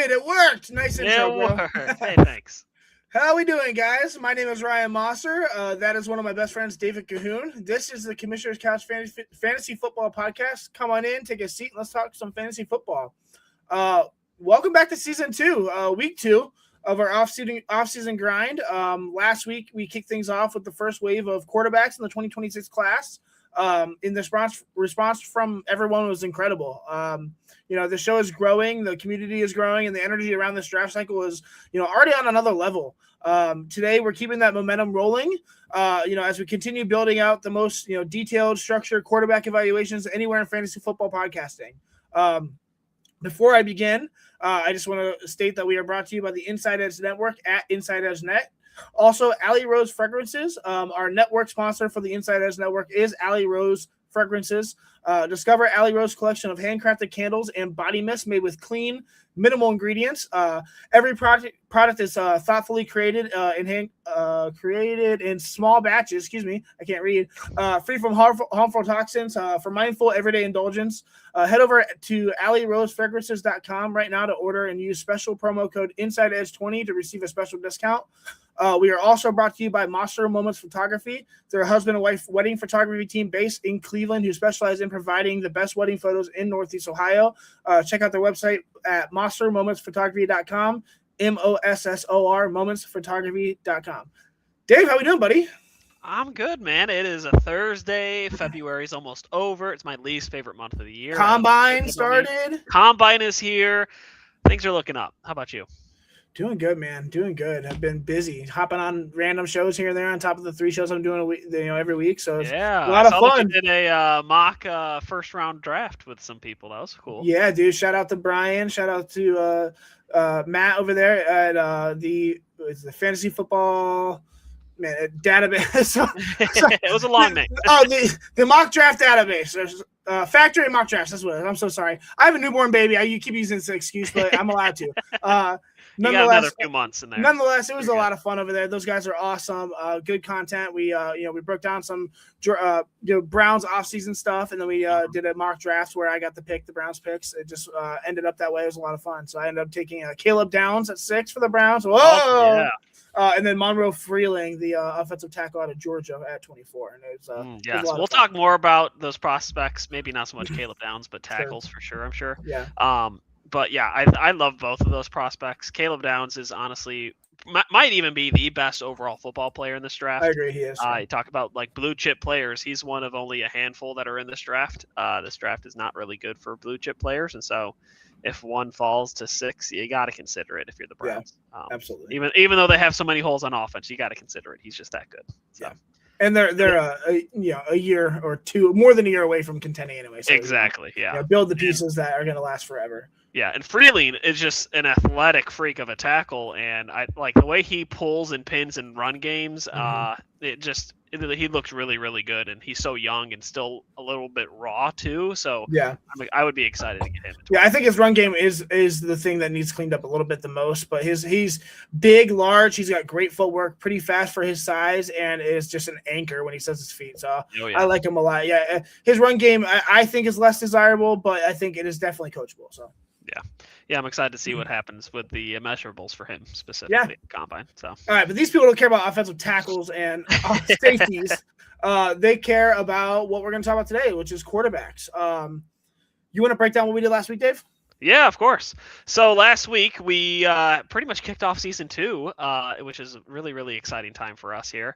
did. It worked. Nice intro, bro. Hey, thanks. How we doing, guys? My name is Ryan Mosser. That is one of my best friends, David Cahoon. This is the Commissioner's Couch Fantasy Football Podcast. Come on in, take a seat, and let's talk some fantasy football. Welcome back to Season 2, Week 2 of our off-season grind. Last week, we kicked things off with the first wave of quarterbacks in the 2026 class. In the response from everyone was incredible. The show is growing, the community is growing, and the energy around this draft cycle is, already on another level. Today we're keeping that momentum rolling, as we continue building out the most, detailed, structured quarterback evaluations anywhere in fantasy football podcasting. Before I begin, I just want to state that we are brought to you by the Inside Edge Network at Inside Edge Net. Also, Alley Rose Fragrances, our network sponsor for the Inside Edge Network is Alley Rose Fragrances. Discover Alley Rose collection of handcrafted candles and body mist made with clean, minimal ingredients. Every product is thoughtfully created created in small batches. Excuse me, I can't read. Free from harmful toxins for mindful everyday indulgence. Head over to AlleyRoseFragrances.com right now to order and use special promo code InsideEdge20 to receive a special discount. We are also brought to you by Monster Moments Photography. They're a husband and wife wedding photography team based in Cleveland who specialize in providing the best wedding photos in Northeast Ohio. Check out their website at monstermomentsphotography.com, MOSSOR, momentsphotography.com. Dave, how we doing, buddy? I'm good, man. It is a Thursday. February's almost over. It's my least favorite month of the year. Combine started. Combine is here. Things are looking up. How about you? Doing good, man. Doing good. I've been busy hopping on random shows here and there on top of the 3 shows I'm doing every week. So it's a lot of fun. You did a mock first round draft with some people. That was cool. Yeah, dude. Shout out to Brian. Shout out to Matt over there at the fantasy football database. It was a long name. The mock draft database. Factory mock drafts. That's what it is. I'm so sorry. I have a newborn baby. You keep using this excuse, but I'm allowed to. You got another few months in there. Nonetheless, it was a lot of fun over there. Those guys are awesome. Good content. We we broke down some Browns offseason stuff, and then we did a mock draft where I got to pick the Browns picks. It just ended up that way. It was a lot of fun. So I ended up taking Caleb Downs at 6 for the Browns. Whoa! Oh, yeah. And then Monroe Freeling, the offensive tackle out of Georgia, at 24. And it was we'll talk more about those prospects. Maybe not so much Caleb Downs, but tackles for sure. I'm sure. Yeah. But yeah, I love both of those prospects. Caleb Downs is honestly might even be the best overall football player in this draft. I agree, he is. You talk about like blue chip players. He's one of only a handful that are in this draft. This draft is not really good for blue chip players, and so if one falls to 6, you got to consider it if you're the Browns. Yeah, absolutely. Even though they have so many holes on offense, you got to consider it. He's just that good. So. Yeah. And they're a year or two, more than a year away from contending anyway. So, exactly. Yeah. Build the pieces that are going to last forever. Yeah, and Freeling is just an athletic freak of a tackle, and I like the way he pulls and pins and run games. He looks really, really good, and he's so young and still a little bit raw too. So yeah, I would be excited to get him. Yeah, I think his run game is the thing that needs cleaned up a little bit the most. But he's big, large. He's got great footwork, pretty fast for his size, and is just an anchor when he sets his feet. So I like him a lot. Yeah, his run game I think is less desirable, but I think it is definitely coachable. So. Yeah, I'm excited to see what happens with the measurables for him specifically at Combine. So, all right, but these people don't care about offensive tackles and safeties. They care about what we're going to talk about today, which is quarterbacks. You want to break down what we did last week, Dave? Yeah, of course. So last week we pretty much kicked off season 2, which is a really, really exciting time for us here.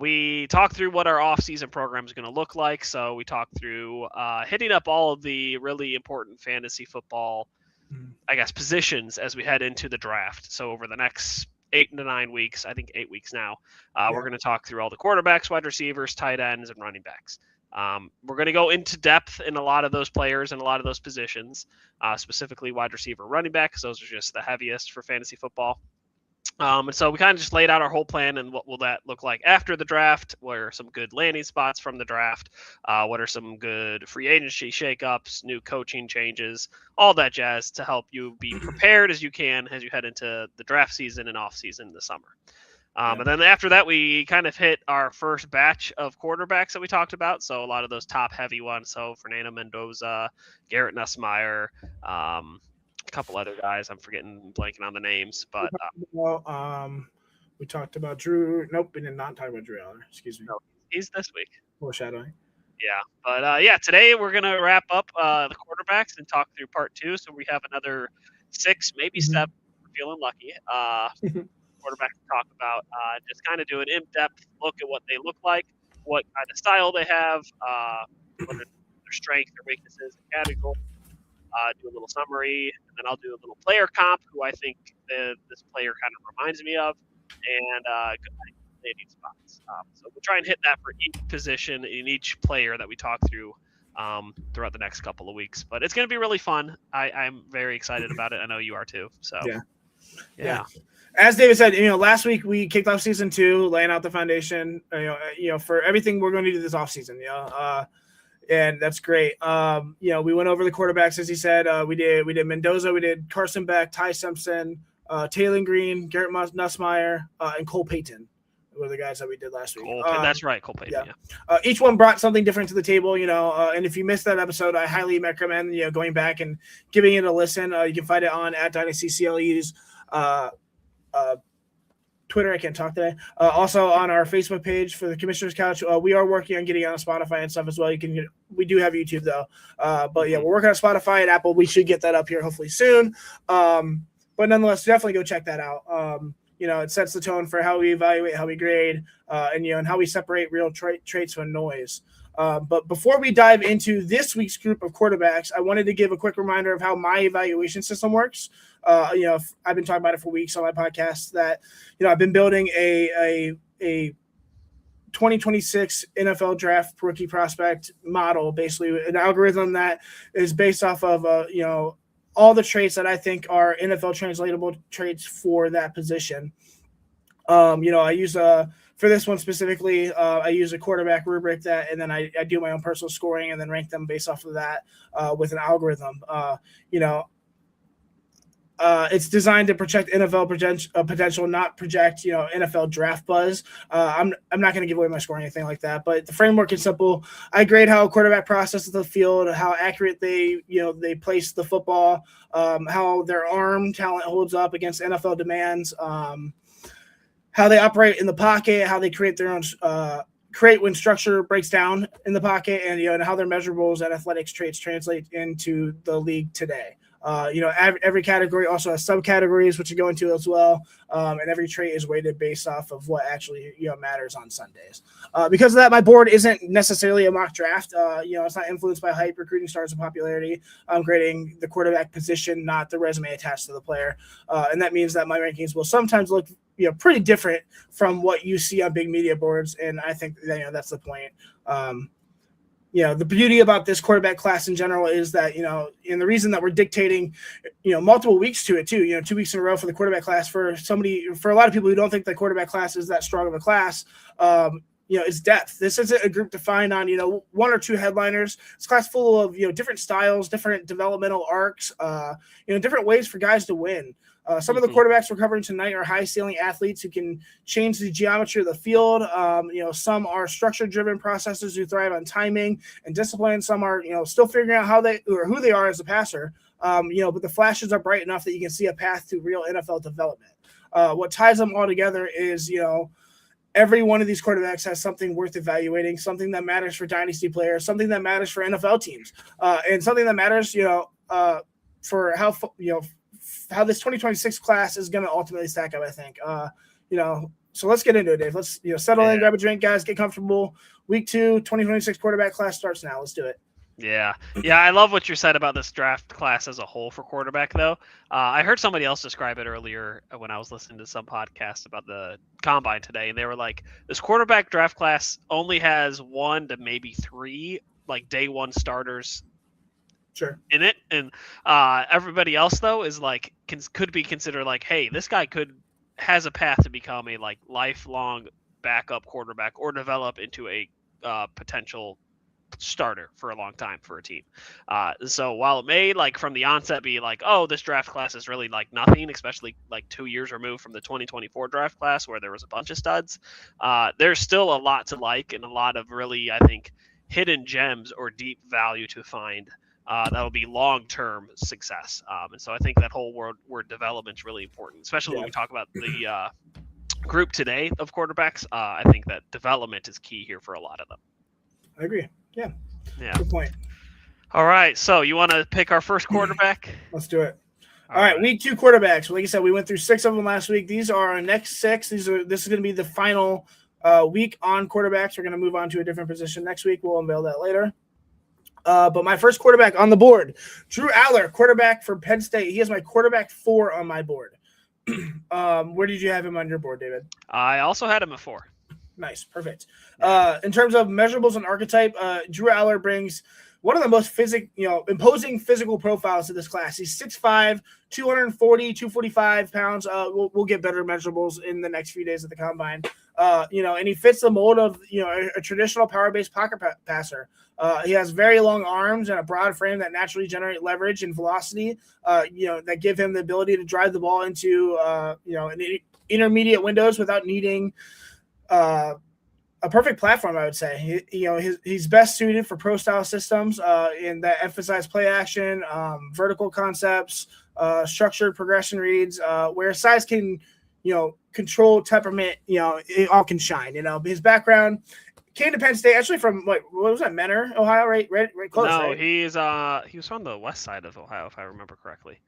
We talked through what our off-season program is going to look like. So we talked through hitting up all of the really important fantasy football, I guess, positions as we head into the draft. So over the next 8 to 9 weeks, I think 8 weeks now, we're going to talk through all the quarterbacks, wide receivers, tight ends, and running backs. We're going to go into depth in a lot of those players and a lot of those positions, specifically wide receiver, running back, because those are just the heaviest for fantasy football. And so we kind of just laid out our whole plan and what will that look like after the draft. What are some good landing spots from the draft? What are some good free agency shakeups, new coaching changes, all that jazz to help you be prepared as you can as you head into the draft season and off season in the summer. And then after that, we kind of hit our first batch of quarterbacks that we talked about. So a lot of those top heavy ones. So Fernando Mendoza, Garrett Nussmeier, a couple other guys. I'm blanking on the names, but we talked about Drew. Nope, we did not talk about Drew Aller. Excuse me. no, he's this week. Foreshadowing. Yeah, but today we're gonna wrap up the quarterbacks and talk through part 2. So we have another 6, maybe 7. We're feeling lucky. Quarterbacks to talk about. Just kind of do an in-depth look at what they look like, what kind of style they have, what their strengths, their weaknesses, and categories. Do a little summary, and then I'll do a little player comp, who I think this player kind of reminds me of, and landing spots. So we'll try and hit that for each position in each player that we talk through throughout the next couple of weeks. But it's going to be really fun. I'm very excited about it. I know you are too. So yeah. As David said, last week we kicked off season 2, laying out the foundation, for everything we're going to do this offseason. And that's great. We went over the quarterbacks, as he said. We did Mendoza, we did Carson Beck, Ty Simpson, Taylor Green, Garrett Nussmeier, and Cole Payton were the guys that we did last week. That's right, Cole Payton. Yeah. Each one brought something different to the table, and if you missed that episode, I highly recommend going back and giving it a listen. You can find it on @DynastyCLE's Twitter. I can't talk today. Also on our Facebook page for the Commissioner's Couch. We are working on getting on Spotify and stuff as well. We do have YouTube though. But we're working on Spotify and Apple. We should get that up here hopefully soon. But nonetheless, definitely go check that out. It sets the tone for how we evaluate, how we grade, and how we separate real traits from noise. But before we dive into this week's group of quarterbacks, I wanted to give a quick reminder of how my evaluation system works. I've been talking about it for weeks on my podcast that, I've been building a 2026 NFL draft rookie prospect model, basically an algorithm that is based off of, all the traits that I think are NFL translatable traits for that position. I use for this one specifically, I use a quarterback rubric and then I do my own personal scoring and then rank them based off of that with an algorithm. It's designed to project NFL potential, not project, NFL draft buzz. I'm not going to give away my score or anything like that, but the framework is simple. I grade how a quarterback processes the field, how accurate they place the football, how their arm talent holds up against NFL demands, how they operate in the pocket, how they create their own create when structure breaks down in the pocket, and how their measurables and athletics traits translate into the league today. Every category also has subcategories, which you go into as well. And every trait is weighted based off of what actually, matters on Sundays. Because of that, my board isn't necessarily a mock draft. It's not influenced by hype, recruiting stars, and popularity. I'm grading the quarterback position, not the resume attached to the player. And that means that my rankings will sometimes look, pretty different from what you see on big media boards. And I think, that's the point. The beauty about this quarterback class in general is that, and the reason that we're dictating, multiple weeks to it too, 2 weeks in a row for the quarterback class for a lot of people who don't think the quarterback class is that strong of a class, it's depth. This isn't a group defined on, one or two headliners. It's a class full of, different styles, different developmental arcs, different ways for guys to win. Some of the quarterbacks we're covering tonight are high-ceiling athletes who can change the geometry of the field. Some are structure-driven processors who thrive on timing and discipline. Some are, still figuring out who they are as a passer. But the flashes are bright enough that you can see a path to real NFL development. What ties them all together is, every one of these quarterbacks has something worth evaluating, something that matters for dynasty players, something that matters for NFL teams, and something that matters, for how this 2026 class is going to ultimately stack up, I think. So let's get into it, Dave. Let's, settle in, grab a drink, guys, get comfortable. Week 2, 2026 quarterback class starts now. Let's do it. Yeah. I love what you said about this draft class as a whole for quarterback, though. I heard somebody else describe it earlier when I was listening to some podcast about the combine today, and they were like, this quarterback draft class only has 1 to maybe 3 day one starters in it, and everybody else though is could be considered hey, this guy has a path to become a lifelong backup quarterback or develop into a potential starter for a long time for a team. So while it may from the onset be oh, this draft class is really nothing, especially 2 years removed from the 2024 draft class where there was a bunch of studs, there's still a lot to and a lot of really, I think, hidden gems or deep value to find that'll be long-term success. And so I think that whole word development is really important, especially when we talk about the group today of quarterbacks. I think that development is key here for a lot of them. I agree. Yeah. Yeah. Good point. All right. So you want to pick our first quarterback? Let's do it. All right. Week 2 quarterbacks. Like I said, we went through 6 of them last week. These are our next 6. This is going to be the final week on quarterbacks. We're going to move on to a different position next week. We'll unveil that later. But my first quarterback on the board, Drew Aller, quarterback for Penn State. He is my quarterback 4 on my board. Where did you have him on your board, David? I also had him at 4. Nice. Perfect. In terms of measurables and archetype, Drew Aller brings one of the most imposing physical profiles to this class. He's 6'5", 240, 245 pounds. We'll get better measurables in the next few days at the combine. And he fits the mold of, a traditional power-based pocket passer. He has very long arms and a broad frame that naturally generate leverage and velocity, that give him the ability to drive the ball into, intermediate windows without needing a perfect platform, I would say. He's best suited for pro-style systems in that emphasize play action, vertical concepts, structured progression reads, where size can, control temperament, it all can shine. His background came to Penn State actually from what was that, Menor, Ohio, right close. No, right? he was from the west side of Ohio, if I remember correctly.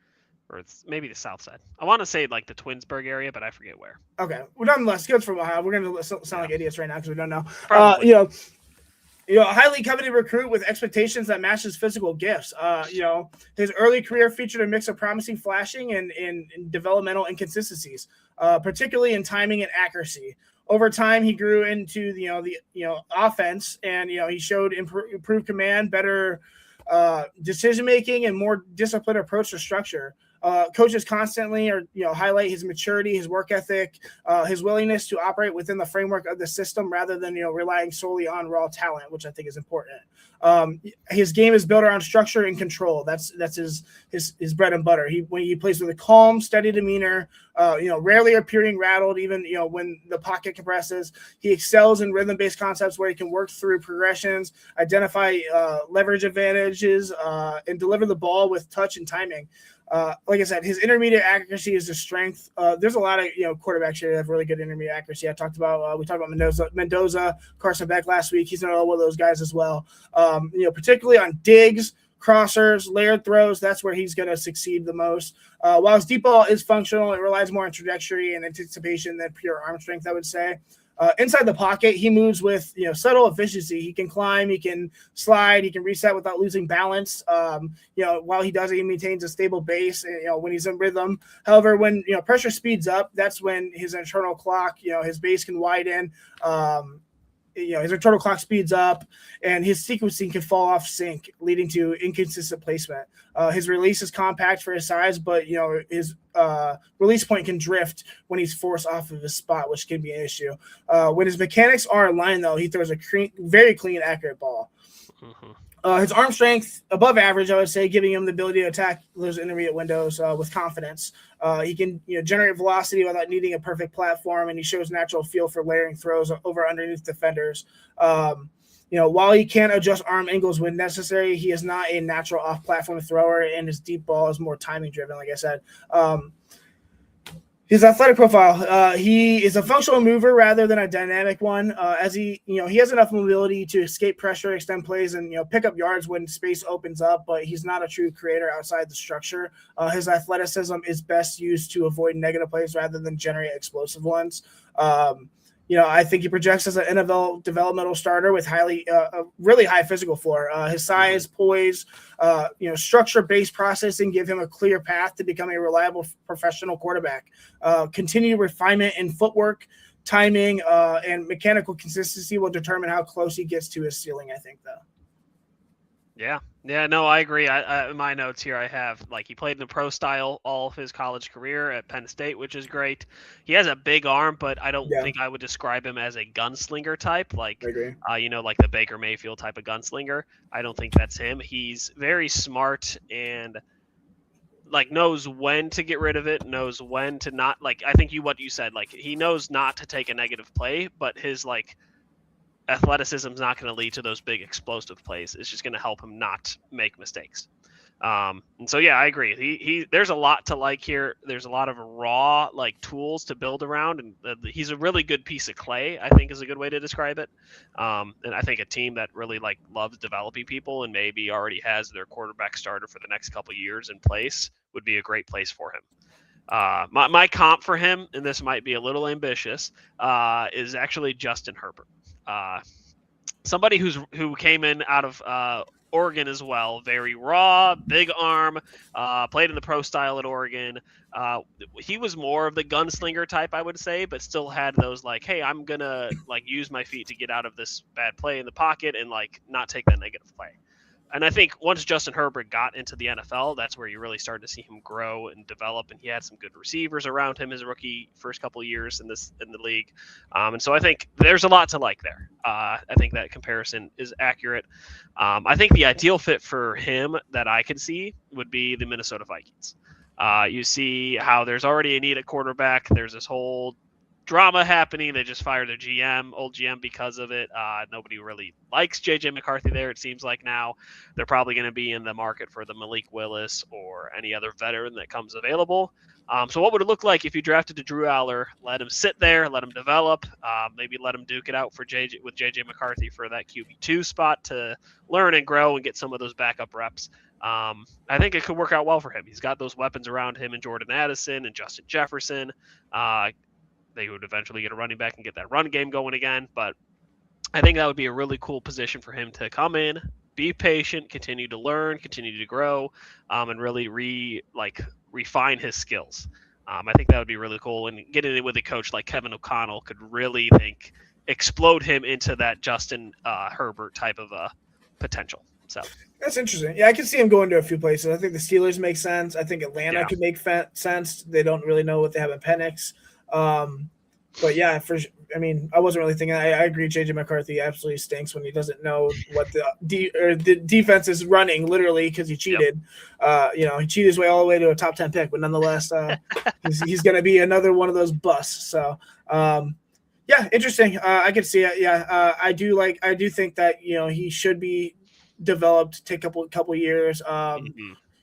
Or it's maybe the south side. I want to say like the Twinsburg area, but I forget where. Okay. Well, nonetheless, good from Ohio. We're going to sound like idiots right now because we don't know. A highly coveted recruit with expectations that match his physical gifts. His early career featured a mix of promising flashing and developmental inconsistencies, particularly in timing and accuracy. Over time, he grew into the offense, and he showed improved command, better decision making, and more disciplined approach to structure. Coaches constantly highlight his maturity, his work ethic, his willingness to operate within the framework of the system rather than relying solely on raw talent, which I think is important. His game is built around structure and control. That's his bread and butter. When he plays with a calm, steady demeanor, rarely appearing rattled, even when the pocket compresses. He excels in rhythm-based concepts where he can work through progressions, identify leverage advantages, and deliver the ball with touch and timing. Like I said, his intermediate accuracy is his strength. There's a lot of quarterbacks here that have really good intermediate accuracy. We talked about Mendoza, Carson Beck last week. He's another one of those guys as well. Particularly on digs, crossers, layered throws, that's where he's going to succeed the most. While his deep ball is functional, it relies more on trajectory and anticipation than pure arm strength, I would say. Inside the pocket, he moves with subtle efficiency. He can climb, he can slide, he can reset without losing balance. While he does it, he maintains a stable base. When he's in rhythm. However, when pressure speeds up, that's when his internal clock, his base can widen. His internal clock speeds up, and his sequencing can fall off sync, leading to inconsistent placement. His release is compact for his size, but his release point can drift when he's forced off of his spot, which can be an issue. When his mechanics are in line, though, he throws a very clean, accurate ball. Mm-hmm. His arm strength above average, I would say, giving him the ability to attack those intermediate windows with confidence. He can generate velocity without needing a perfect platform, and he shows natural feel for layering throws over underneath defenders. While he can adjust arm angles when necessary, he is not a natural off-platform thrower, and his deep ball is more timing-driven, like I said. His athletic profile, he is a functional mover rather than a dynamic one. As he has enough mobility to escape pressure, extend plays, and pick up yards when space opens up. But he's not a true creator outside the structure. His athleticism is best used to avoid negative plays rather than generate explosive ones. I think he projects as an NFL developmental starter with really high physical floor. His size, poise, structure-based processing give him a clear path to become a reliable professional quarterback. Continued refinement in footwork, timing, and mechanical consistency will determine how close he gets to his ceiling, I think, though. Yeah, no, I agree. In my notes here, I have he played in the pro style all of his college career at Penn State, which is great. He has a big arm, but I don't think I would describe him as a gunslinger type, I agree. Like the Baker Mayfield type of gunslinger. I don't think that's him. He's very smart and knows when to get rid of it, knows when to not. I think what you said, he knows not to take a negative play, but his athleticism is not going to lead to those big explosive plays. It's just going to help him not make mistakes. And so, yeah, I agree. He there's a lot to like here. There's a lot of raw like tools to build around, and he's a really good piece of clay, I think is a good way to describe it. And I think a team that really like loves developing people and maybe already has their quarterback starter for the next couple years in place would be a great place for him. My comp for him, and this might be a little ambitious, is actually Justin Herbert. Somebody who came in out of Oregon as well, very raw, big arm, played in the pro style at Oregon. He was more of the gunslinger type, I would say, but still had those like, hey, I'm gonna like use my feet to get out of this bad play in the pocket and like not take that negative play. And I think once Justin Herbert got into the NFL, that's where you really started to see him grow and develop. And he had some good receivers around him his rookie first couple of years in the league. And so I think there's a lot to like there. I think that comparison is accurate. I think the ideal fit for him that I could see would be the Minnesota Vikings. You see how there's already a need at quarterback. There's this whole drama happening. They just fired their old GM because of it. Nobody really likes JJ McCarthy there, it seems like now. They're probably going to be in the market for the Malik Willis or any other veteran that comes available. So what would it look like if you drafted a Drew Aller, let him sit there, let him develop, maybe let him duke it out with JJ McCarthy for that QB2 spot to learn and grow and get some of those backup reps. I think it could work out well for him. He's got those weapons around him and Jordan Addison and Justin Jefferson. They would eventually get a running back and get that run game going again. But I think that would be a really cool position for him to come in, be patient, continue to learn, continue to grow, and really refine his skills. I think that would be really cool. And getting it with a coach like Kevin O'Connell could really explode him into that Justin Herbert type of potential. So that's interesting. Yeah, I can see him going to a few places. I think the Steelers make sense. I think Atlanta could make sense. They don't really know what they have in Penix. But yeah, I wasn't really thinking. I agree. JJ McCarthy absolutely stinks when he doesn't know what the defense is running, literally, because he cheated. Yep. He cheated his way all the way to a top 10 pick, but nonetheless, he's going to be another one of those busts. So, yeah, interesting. I could see it. Yeah, I do think that he should be developed, take a couple years.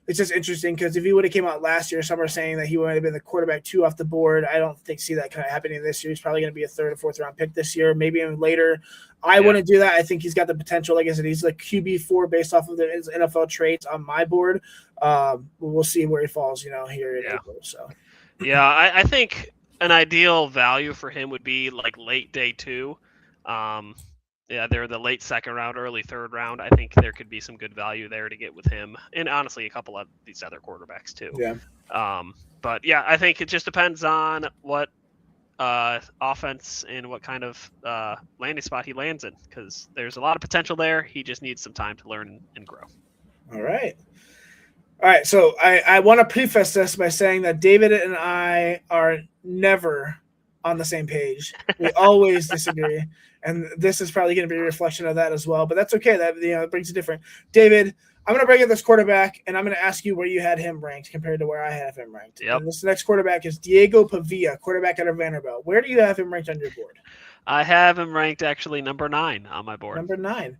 It's just interesting because if he would have came out last year, some are saying that he would have been the quarterback 2 off the board. I don't see that kind of happening this year. He's probably going to be a 3rd or 4th round pick this year, maybe even later. I wouldn't do that. I think he's got the potential. Like I said, he's like QB4 based off of his NFL traits on my board. We'll see where he falls, here in April. So, yeah, I think an ideal value for him would be like late day 2. Yeah, they're the late 2nd round, early 3rd round. I think there could be some good value there to get with him, and honestly, a couple of these other quarterbacks too. Yeah. But yeah, I think it just depends on what offense and what kind of landing spot he lands in, because there's a lot of potential there. He just needs some time to learn and grow. All right. So I want to preface this by saying that David and I are never on the same page. We always disagree. And this is probably going to be a reflection of that as well. But that's okay. That it brings it different. David, I'm going to bring in this quarterback, and I'm going to ask you where you had him ranked compared to where I have him ranked. Yep. And this next quarterback is Diego Pavia, quarterback out of Vanderbilt. Where do you have him ranked on your board? I have him ranked actually number 9 on my board. Number 9.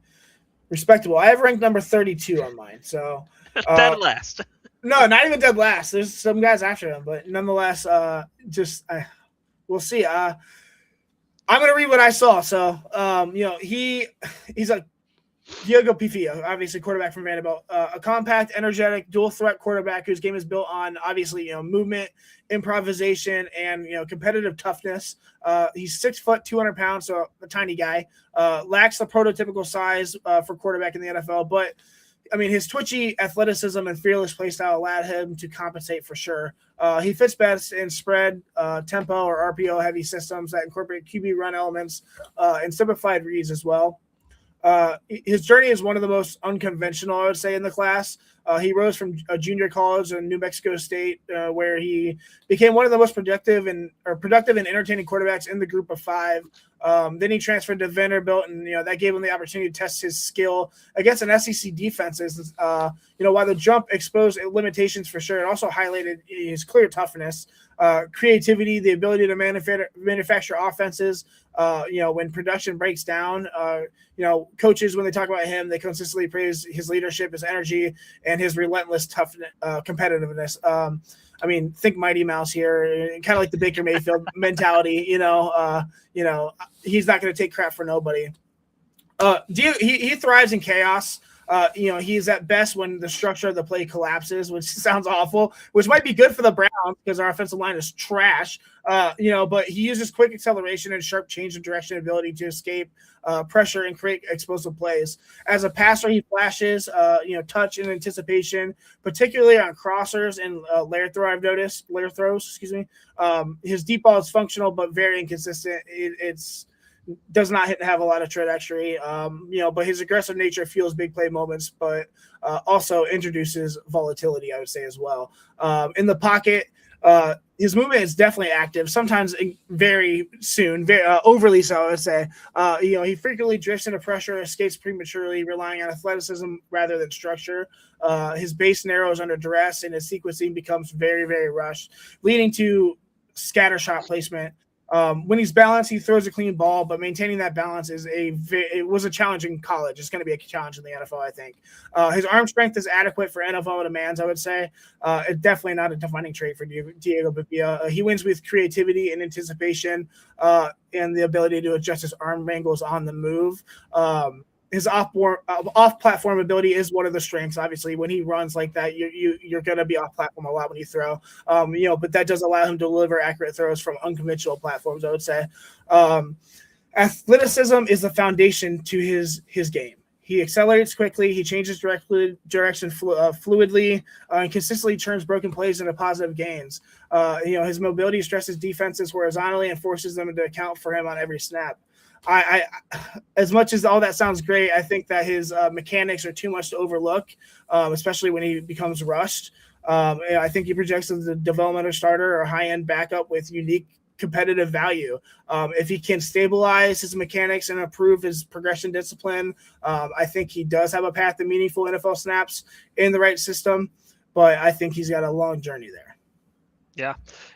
Respectable. I have ranked number 32 on mine. So dead last. No, not even dead last. There's some guys after him, but nonetheless, we'll see. I'm going to read what I saw. So, he's a Diego Pavia, obviously quarterback from Vanderbilt, a compact, energetic, dual threat quarterback whose game is built on obviously, movement, improvisation, and, competitive toughness. He's 6 foot, 200 pounds. So a tiny guy, lacks the prototypical size for quarterback in the NFL, but his twitchy athleticism and fearless play style allowed him to compensate for sure. He fits best in spread, tempo, or RPO heavy systems that incorporate QB run elements and simplified reads as well. His journey is one of the most unconventional, I would say, in the class. He rose from a junior college in New Mexico State, where he became one of the most productive and entertaining quarterbacks in the group of five. Then he transferred to Vanderbilt, and that gave him the opportunity to test his skill against an SEC defenses. While the jump exposed limitations for sure, it also highlighted his clear toughness, creativity, the ability to manufacture offenses. When production breaks down, coaches, when they talk about him, they consistently praise his leadership, his energy, and his relentless toughness, competitiveness. Think Mighty Mouse here, kind of like the Baker Mayfield mentality. He's not going to take crap for nobody. He thrives in chaos. He's at best when the structure of the play collapses, which sounds awful, which might be good for the Browns because our offensive line is trash. But he uses quick acceleration and sharp change of direction ability to escape pressure and create explosive plays. As a passer, he flashes, touch and anticipation, particularly on crossers and layer throws. Excuse me. His deep ball is functional but very inconsistent. It's does not have a lot of trajectory, but his aggressive nature fuels big play moments, but also introduces volatility, I would say, as well. In the pocket, his movement is definitely active, sometimes very soon, very overly so, I would say. He frequently drifts into pressure, escapes prematurely, relying on athleticism rather than structure. His base narrows under duress, and his sequencing becomes very, very rushed, leading to scatter shot placement. When he's balanced, he throws a clean ball, but maintaining that balance it was a challenge in college. It's going to be a challenge in the NFL, I think. His arm strength is adequate for NFL demands, I would say. It's definitely not a defining trait for Diego Bibia. He wins with creativity and anticipation, and the ability to adjust his arm angles on the move. His off-platform ability is one of the strengths. Obviously, when he runs like that, you're going to be off-platform a lot when you throw. But that does allow him to deliver accurate throws from unconventional platforms, I would say. Athleticism is the foundation to his game. He accelerates quickly. He changes direction fluidly, and consistently turns broken plays into positive gains. His mobility stresses defenses horizontally and forces them to account for him on every snap. I as much as all that sounds great, I think that his mechanics are too much to overlook, especially when he becomes rushed. I think he projects as a developmental starter or high-end backup with unique competitive value. If he can stabilize his mechanics and improve his progression discipline, I think he does have a path to meaningful NFL snaps in the right system, but I think he's got a long journey there.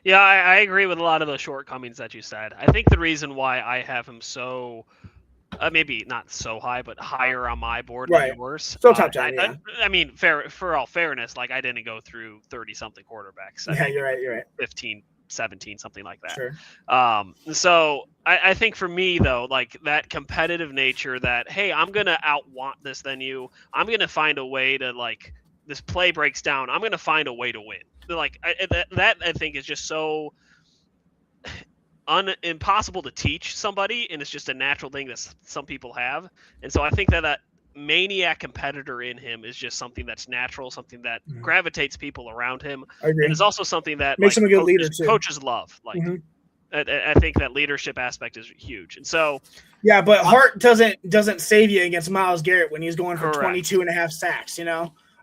Yeah, I agree with a lot of the shortcomings that you said. I think the reason why I have him so, maybe not so high, but higher on my board than yours. So top 10, yeah. For all fairness, like I didn't go through 30-something quarterbacks. You're right. 15, 17, something like that. Sure. So I think for me, though, like that competitive nature that, hey, I'm going to want this than you. I'm going to find a way to, like, this play breaks down. I'm going to find a way to win. Like that I think is just so impossible to teach somebody, and it's just a natural thing that some people have. And so I think that maniac competitor in him is just something that's natural, something that gravitates people around him. I agree. And it's also something that makes him a good leader too. Coaches love. Like I think that leadership aspect is huge. And so but Hart doesn't save you against Myles Garrett when he's going for correct. 22.5 sacks,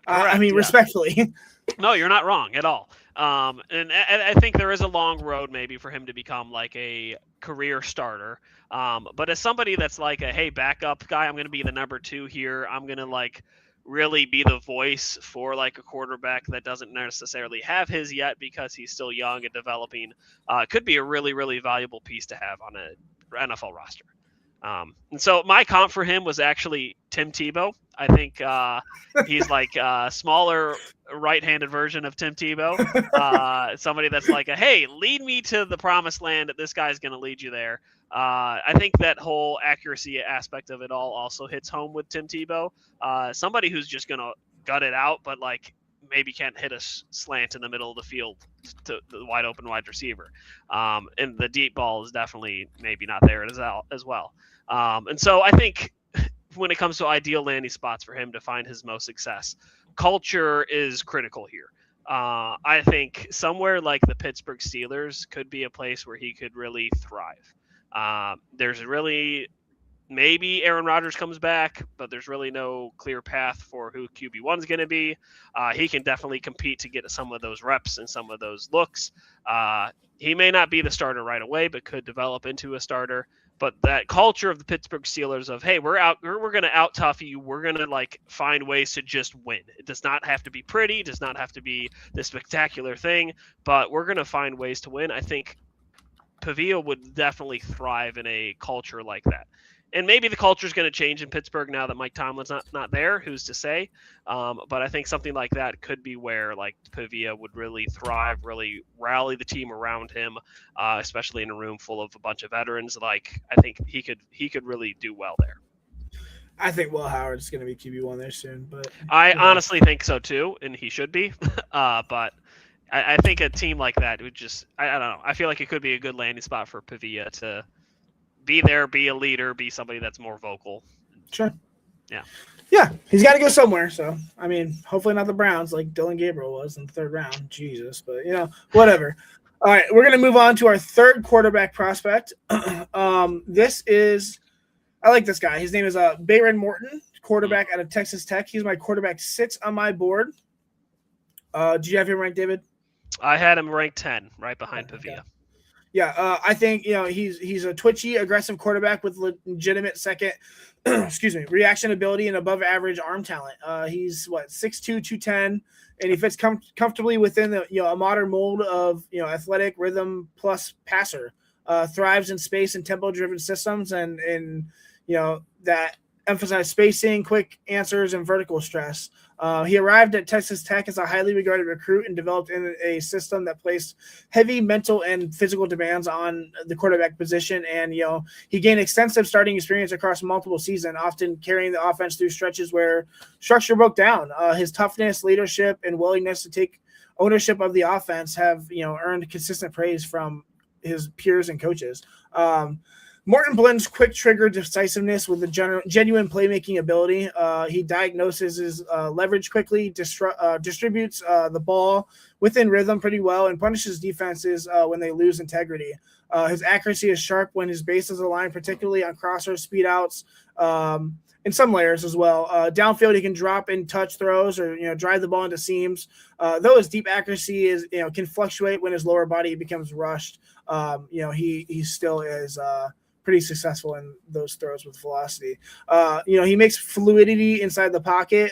Correct, respectfully. No, you're not wrong at all. And I think there is a long road maybe for him to become like a career starter. But as somebody that's like a, hey, backup guy, I'm going to be the number 2 here. I'm going to like really be the voice for like a quarterback that doesn't necessarily have his yet because he's still young and developing. Could be a really, really valuable piece to have on an NFL roster. And so my comp for him was actually Tim Tebow. I think he's like a smaller right-handed version of Tim Tebow. Somebody that's like, hey, lead me to the promised land. This guy's going to lead you there. I think that whole accuracy aspect of it all also hits home with Tim Tebow. Somebody who's just going to gut it out, but like maybe can't hit a slant in the middle of the field to the wide open wide receiver. And the deep ball is definitely maybe not there as well. And so I think when it comes to ideal landing spots for him to find his most success, culture is critical here. I think somewhere like the Pittsburgh Steelers could be a place where he could really thrive. There's really maybe Aaron Rodgers comes back, but there's really no clear path for who QB1 is going to be. He can definitely compete to get some of those reps and some of those looks. He may not be the starter right away, but could develop into a starter. But that culture of the Pittsburgh Steelers of, hey, we're going to out tough you. We're going to like find ways to just win. It does not have to be pretty. It does not have to be this spectacular thing, but we're going to find ways to win. I think Pavia would definitely thrive in a culture like that. And maybe the culture is going to change in Pittsburgh now that Mike Tomlin's not there. Who's to say? But I think something like that could be where like Pavia would really thrive, really rally the team around him, especially in a room full of a bunch of veterans. Like I think he could really do well there. I think Will Howard's going to be QB1 there soon, but I honestly think so too, and he should be. But I think a team like that would just I don't know. I feel like it could be a good landing spot for Pavia to be there, be a leader, be somebody that's more vocal. Sure. Yeah, he's got to go somewhere. So, I mean, hopefully not the Browns like Dylan Gabriel was in the third round. Jesus, but whatever. All right, we're going to move on to our third quarterback prospect. This is, I like this guy. His name is Bayron Morton, quarterback out of Texas Tech. He's my quarterback 6 on my board. Do you have him ranked, David? I had him ranked 10, right behind Pavia. Okay. Yeah, I think he's a twitchy, aggressive quarterback with legitimate second, reaction ability and above average arm talent. He's 6'2", 210, and he fits comfortably within a modern mold of athletic rhythm plus passer. Thrives in space and tempo driven systems, and that emphasize spacing, quick answers, and vertical stress. He arrived at Texas Tech as a highly regarded recruit and developed in a system that placed heavy mental and physical demands on the quarterback position. And, he gained extensive starting experience across multiple seasons, often carrying the offense through stretches where structure broke down. His toughness, leadership, and willingness to take ownership of the offense have, earned consistent praise from his peers and coaches. Morton blends quick trigger decisiveness with a genuine playmaking ability. He diagnoses his leverage quickly, distributes the ball within rhythm pretty well, and punishes defenses when they lose integrity. His accuracy is sharp when his base is aligned, particularly on crossers, speed outs, in some layers as well. Downfield, he can drop in touch throws or drive the ball into seams. Though his deep accuracy is can fluctuate when his lower body becomes rushed. He still is pretty successful in those throws with velocity. He makes fluidity inside the pocket.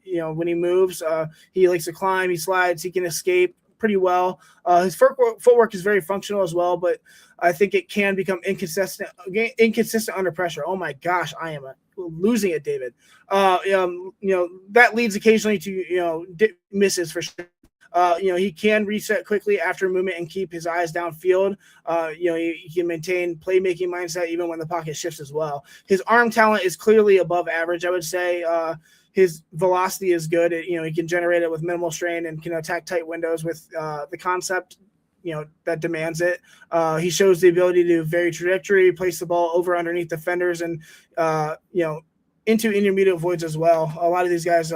When he moves, he likes to climb, he slides, he can escape pretty well. His footwork is very functional as well, but I think it can become inconsistent under pressure. Oh my gosh, I am losing it, David. That leads occasionally to misses for sure. He can reset quickly after movement and keep his eyes downfield. He can maintain playmaking mindset even when the pocket shifts as well. His arm talent is clearly above average, I would say. His velocity is good. He can generate it with minimal strain and can attack tight windows with the concept that demands it. He shows the ability to vary trajectory, place the ball over underneath defenders, and into intermediate voids as well. A lot of these guys,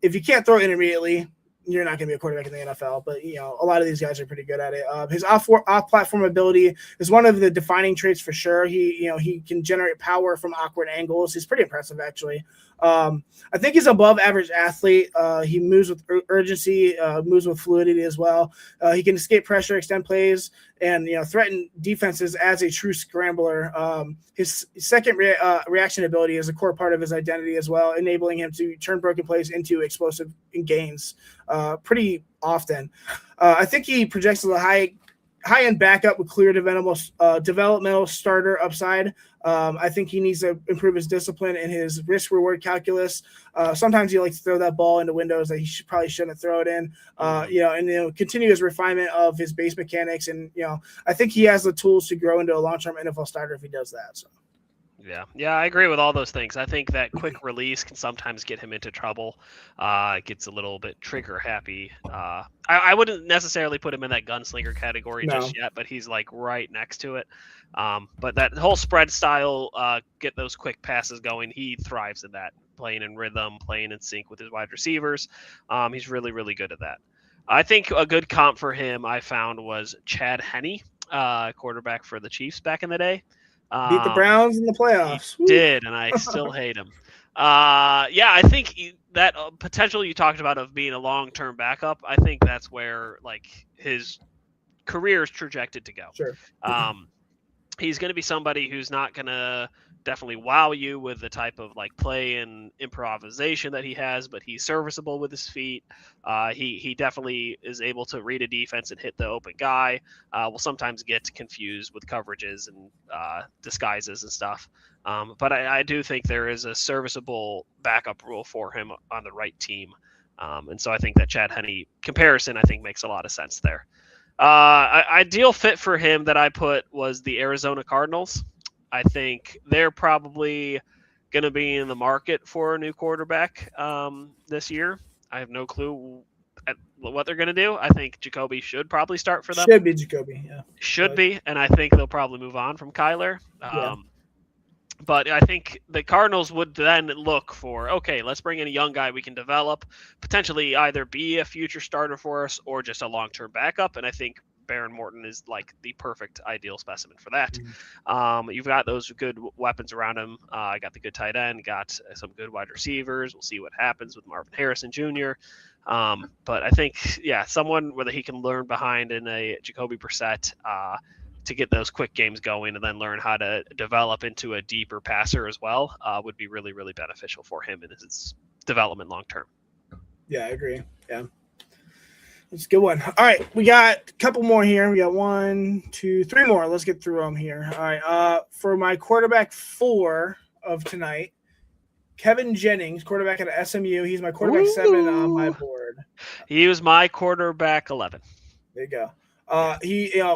if you can't throw intermediately, you're not going to be a quarterback in the NFL, but a lot of these guys are pretty good at it. His off-platform ability is one of the defining traits for sure. He can generate power from awkward angles. He's pretty impressive, actually. I think he's above average athlete. He moves with urgency, moves with fluidity as well. He can escape pressure, extend plays, and threaten defenses as a true scrambler. His second reaction ability is a core part of his identity as well, enabling him to turn broken plays into explosive gains pretty often. I think he projects a high-end backup with clear developmental starter upside. I think he needs to improve his discipline and his risk-reward calculus. Sometimes he likes to throw that ball into windows that he probably shouldn't throw it in. And continue his refinement of his base mechanics. And I think he has the tools to grow into a long-term NFL starter if he does that. So. Yeah, I agree with all those things. I think that quick release can sometimes get him into trouble. Gets a little bit trigger happy. I wouldn't necessarily put him in that gunslinger category just yet, but he's like right next to it. But that whole spread style, get those quick passes going, he thrives in that, playing in rhythm, playing in sync with his wide receivers. He's really, really good at that. I think a good comp for him I found was Chad Henne, quarterback for the Chiefs back in the day. Beat the Browns in the playoffs. He did, and I still hate him. Yeah, I think that potential you talked about of being a long-term backup, I think that's where like his career is trajected to go. Sure. He's going to be somebody who's not going to definitely wow you with the type of like play and improvisation that he has, but he's serviceable with his feet. He definitely is able to read a defense and hit the open guy. Will sometimes get confused with coverages and disguises and stuff. But I do think there is a serviceable backup rule for him on the right team. And so I think that Chad Henne comparison, I think, makes a lot of sense there. Ideal fit for him that I put was the Arizona Cardinals. I think they're probably going to be in the market for a new quarterback this year. I have no clue what they're going to do. I think Jacoby should probably start for them. Should be Jacoby, yeah. Should be, and I think they'll probably move on from Kyler. But I think the Cardinals would then look for, okay, let's bring in a young guy we can develop, potentially either be a future starter for us or just a long-term backup. And I think Baron Morton is like the perfect ideal specimen for that. You've got those good weapons around him. Got the good tight end, got some good wide receivers. We'll see what happens with Marvin Harrison Jr. But I think, someone whether he can learn behind in a Jacoby Brissett to get those quick games going and then learn how to develop into a deeper passer as well would be really, really beneficial for him in his development long term. Yeah, I agree. Yeah. That's a good one. All right, we got a couple more here. We got 1, 2, 3 more. Let's get through them here. All right, for my quarterback 4 of tonight, Kevin Jennings, quarterback at SMU. He's my quarterback 7 on my board. He was my quarterback 11. There you go.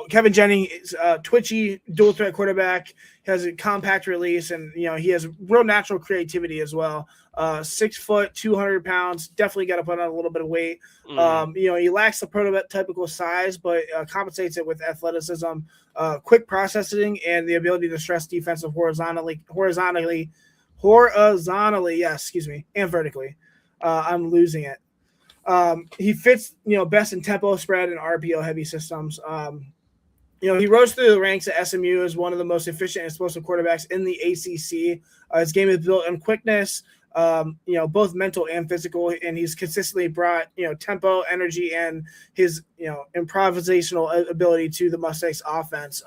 Kevin Jennings, twitchy, dual threat quarterback, has a compact release, and he has real natural creativity as well. 6 foot, 200 pounds, definitely got to put on a little bit of weight. He lacks the prototypical size, but compensates it with athleticism, quick processing, and the ability to stress defensive horizontally, and vertically. I'm losing it. He fits, best in tempo, spread, and RPO heavy systems. He rose through the ranks at SMU as one of the most efficient and explosive quarterbacks in the ACC. His game is built on quickness, both mental and physical, and he's consistently brought, tempo, energy, and his, improvisational ability to the Mustangs offense.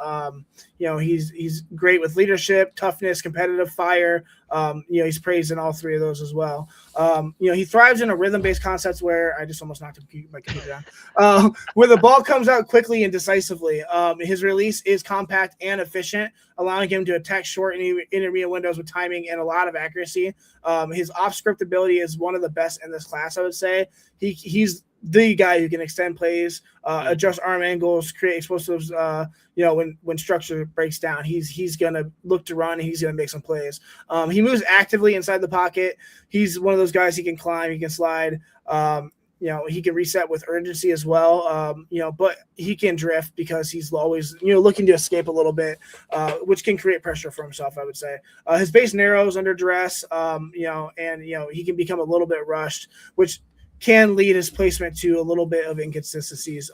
He's great with leadership, toughness, competitive fire. He's praised in all 3 of those as well. He thrives in a rhythm-based concept where I just almost knocked my computer down. Where the ball comes out quickly and decisively. His release is compact and efficient, allowing him to attack short and intermediate windows with timing and a lot of accuracy. His off-script ability is one of the best in this class, I would say. He's the guy who can extend plays, adjust arm angles, create explosives. When structure breaks down, he's gonna look to run. And he's gonna make some plays. He moves actively inside the pocket. He's one of those guys. He can climb. He can slide. He can reset with urgency as well. But he can drift because he's always looking to escape a little bit, which can create pressure for himself, I would say. His base narrows under duress. And he can become a little bit rushed, which can lead his placement to a little bit of inconsistencies.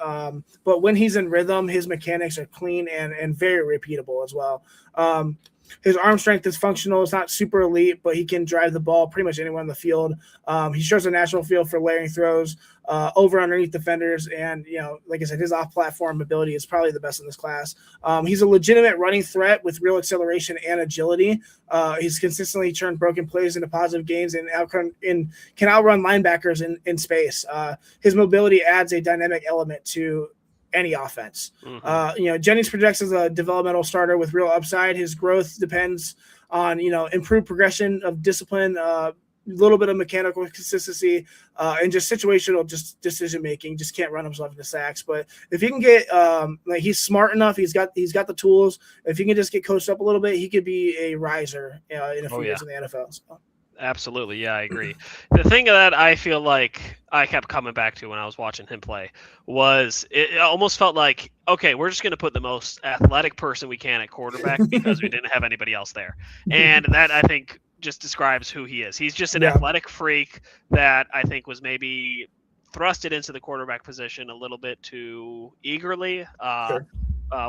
But when he's in rhythm, his mechanics are clean and very repeatable as well. His arm strength is functional. It's not super elite, but he can drive the ball pretty much anywhere on the field. He shows a natural feel for layering throws over underneath defenders. And, like I said, his off-platform ability is probably the best in this class. He's a legitimate running threat with real acceleration and agility. He's consistently turned broken plays into positive gains and can outrun linebackers in space. His mobility adds a dynamic element to any offense. Jennings projects as a developmental starter with real upside. His growth depends on, improved progression of discipline, a little bit of mechanical consistency, and just situational decision-making. Just can't run himself into sacks. But if he can get, he's smart enough, he's got the tools. If he can just get coached up a little bit, he could be a riser in a few years in the NFL. So. Absolutely. Yeah, I agree. The thing that I feel like I kept coming back to when I was watching him play was it almost felt like, okay, we're just going to put the most athletic person we can at quarterback because we didn't have anybody else there. And that, I think, just describes who he is. He's just an athletic freak that I think was maybe thrusted into the quarterback position a little bit too eagerly. Sure.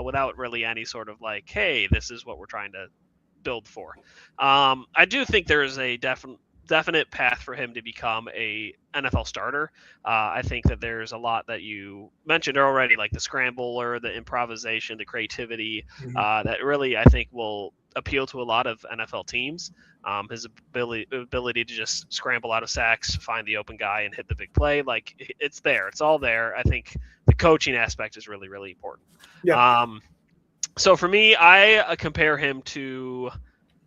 without really any sort of like, hey, this is what we're trying to build for. I do think there is a definite path for him to become a NFL starter. I think that there's a lot that you mentioned already, like the scrambler, the improvisation, the creativity, that really I think will appeal to a lot of NFL teams. His ability to just scramble out of sacks, find the open guy, and hit the big play, like it's there. It's all there. I think the coaching aspect is really, really important. Yeah. So for me, I compare him to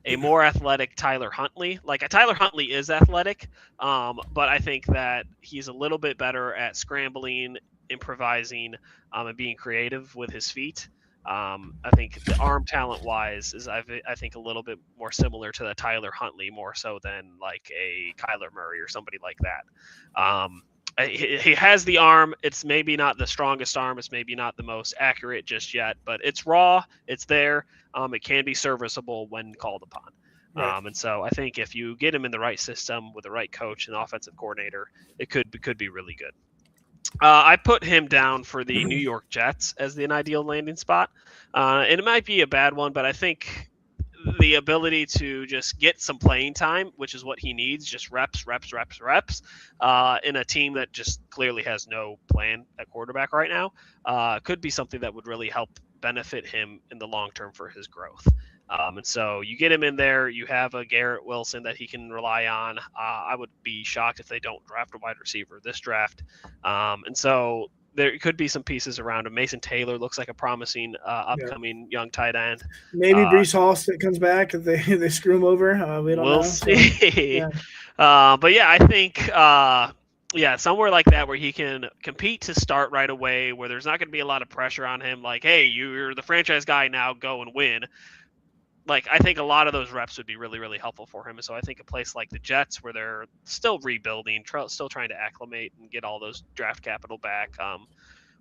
a more athletic Tyler Huntley. Like Tyler Huntley is athletic, but I think that he's a little bit better at scrambling, improvising, and being creative with his feet. I think the arm talent wise is I think a little bit more similar to the Tyler Huntley, more so than like a Kyler Murray or somebody like that. He has the arm. It's maybe not the strongest arm. It's maybe not the most accurate just yet, but it's raw. It's there. It can be serviceable when called upon. Right. And so I think if you get him in the right system with the right coach and offensive coordinator, it could be really good. I put him down for the New York Jets as an ideal landing spot. And it might be a bad one, but I think the ability to just get some playing time, which is what he needs, just reps, in a team that just clearly has no plan at quarterback right now, could be something that would really help benefit him in the long term for his growth. And so you get him in there, you have a Garrett Wilson that he can rely on. I would be shocked if they don't draft a wide receiver this draft. And so there could be some pieces around him. Mason Taylor looks like a promising upcoming young tight end. Maybe Breece Hall comes back if they screw him over. We don't know. We'll see. So, yeah. But yeah, I think somewhere like that where he can compete to start right away, where there's not going to be a lot of pressure on him. Like, hey, you're the franchise guy now, go and win. Like, I think a lot of those reps would be really, really helpful for him. And so I think a place like the Jets, where they're still rebuilding, still trying to acclimate and get all those draft capital back,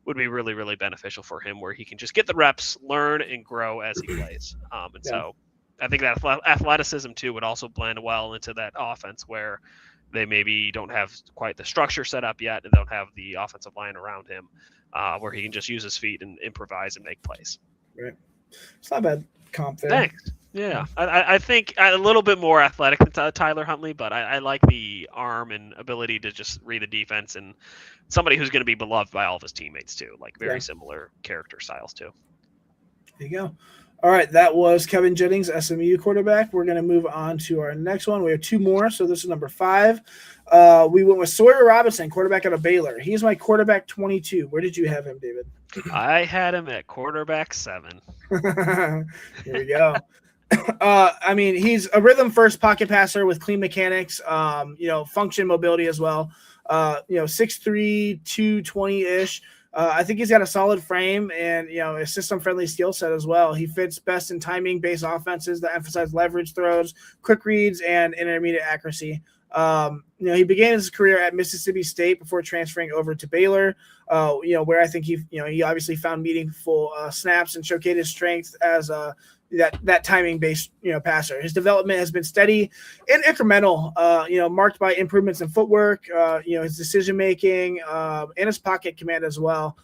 would be really, really beneficial for him, where he can just get the reps, learn, and grow as he plays. So I think that athleticism, too, would also blend well into that offense where they maybe don't have quite the structure set up yet and don't have the offensive line around him, where he can just use his feet and improvise and make plays. Right. It's not bad comp there. Thanks. Yeah, I think a little bit more athletic than Tyler Huntley, but I like the arm and ability to just read the defense, and somebody who's going to be beloved by all of his teammates too, like very similar character styles too. There you go. All right, that was Kevin Jennings, SMU quarterback. We're going to move on to our next one. We have two more, so this is number 5. We went with Sawyer Robinson, quarterback out of Baylor. He's my quarterback 22. Where did you have him, David? I had him at quarterback 7. Here we go. I mean, he's a rhythm-first pocket passer with clean mechanics, function, mobility as well. 6'3", 220-ish. I think he's got a solid frame and, a system-friendly skill set as well. He fits best in timing-based offenses that emphasize leverage throws, quick reads, and intermediate accuracy. He began his career at Mississippi State before transferring over to Baylor, where I think he obviously found meaningful snaps and showcased his strength as that timing-based passer. His development has been steady and incremental, marked by improvements in footwork, his decision-making, and his pocket command as well.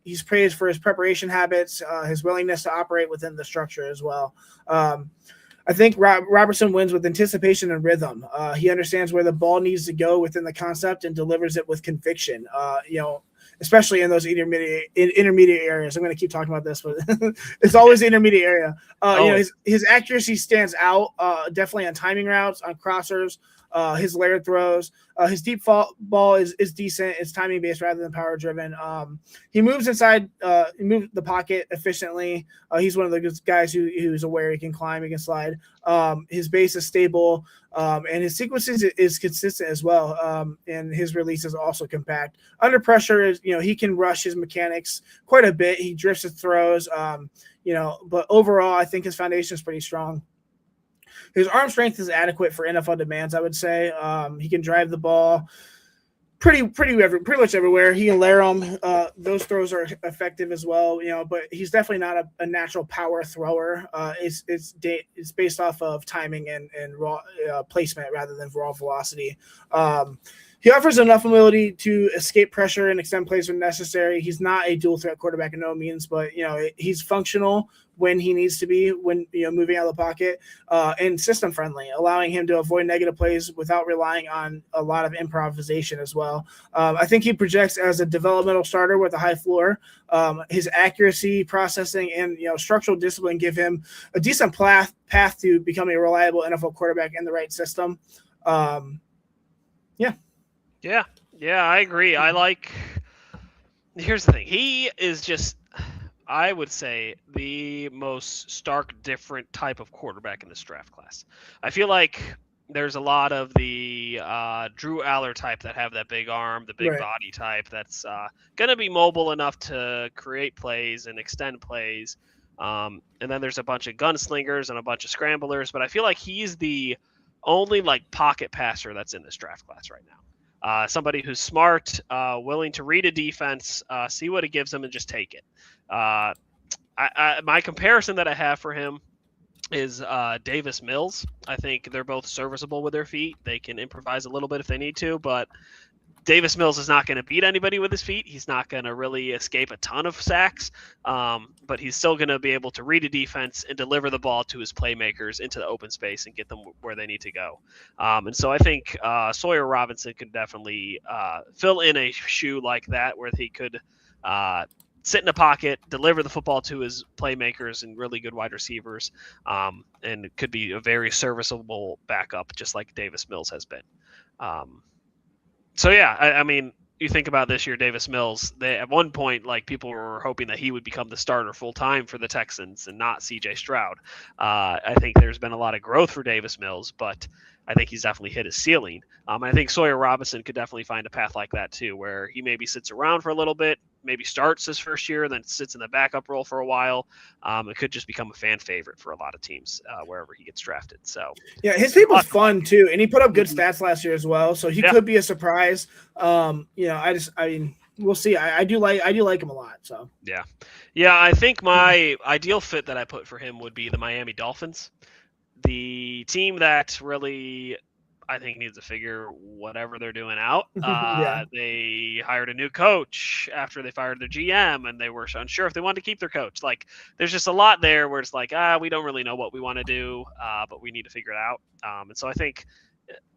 He's praised for his preparation habits, his willingness to operate within the structure as well. I think Robertson wins with anticipation and rhythm. He understands where the ball needs to go within the concept and delivers it with conviction. Especially in those intermediate areas. I'm going to keep talking about this, but it's always the intermediate area. His accuracy stands out, definitely on timing routes, on crossers, his layered throws. His deep ball is decent. It's timing based rather than power driven. He moves inside, he moves the pocket efficiently. He's one of those guys who's aware he can climb, he can slide. His base is stable, and his sequences is consistent as well. And his release is also compact. Under pressure, he can rush his mechanics quite a bit. He drifts his throws, but overall, I think his foundation is pretty strong. His arm strength is adequate for NFL demands, I would say. He can drive the ball pretty much everywhere. He can layer them. Those throws are effective as well, but he's definitely not a natural power thrower. It's based off of timing and raw placement rather than raw velocity. He offers enough ability to escape pressure and extend plays when necessary. He's not a dual threat quarterback in no means, but he's functional when he needs to be, when moving out of the pocket, and system friendly, allowing him to avoid negative plays without relying on a lot of improvisation as well. I think he projects as a developmental starter with a high floor. His accuracy, processing, and structural discipline give him a decent path to becoming a reliable NFL quarterback in the right system. Yeah, I agree. Here's the thing. He is just, I would say, the most stark different type of quarterback in this draft class. I feel like there's a lot of the Drew Aller type that have that big arm, the big body type that's going to be mobile enough to create plays and extend plays. And then there's a bunch of gunslingers and a bunch of scramblers, but I feel like he's the only pocket passer that's in this draft class right now. Somebody who's smart, willing to read a defense, see what it gives them, and just take it. My comparison that I have for him is Davis Mills. I think they're both serviceable with their feet. They can improvise a little bit if they need to, but Davis Mills is not going to beat anybody with his feet. He's not going to really escape a ton of sacks, but he's still going to be able to read a defense and deliver the ball to his playmakers into the open space and get them where they need to go. And so I think Sawyer Robinson could definitely fill in a shoe like that, where he could sit in a pocket, deliver the football to his playmakers and really good wide receivers, and it could be a very serviceable backup, just like Davis Mills has been. So yeah, I mean, you think about this year, Davis Mills. They at one point, people were hoping that he would become the starter full time for the Texans and not C.J. Stroud. I think there's been a lot of growth for Davis Mills, but I think he's definitely hit his ceiling. I think Sawyer Robinson could definitely find a path like that too, where he maybe sits around for a little bit, maybe starts his first year, then sits in the backup role for a while. It could just become a fan favorite for a lot of teams wherever he gets drafted. So yeah, his tape was fun too, and he put up good stats last year as well. So he could be a surprise. We'll see. I do like him a lot. So yeah. I think my ideal fit that I put for him would be the Miami Dolphins, the team that really, I think, needs to figure whatever they're doing out. They hired a new coach after they fired their GM, and they were unsure if they wanted to keep their coach. There's just a lot there where it's we don't really know what we want to do, but we need to figure it out. And so I think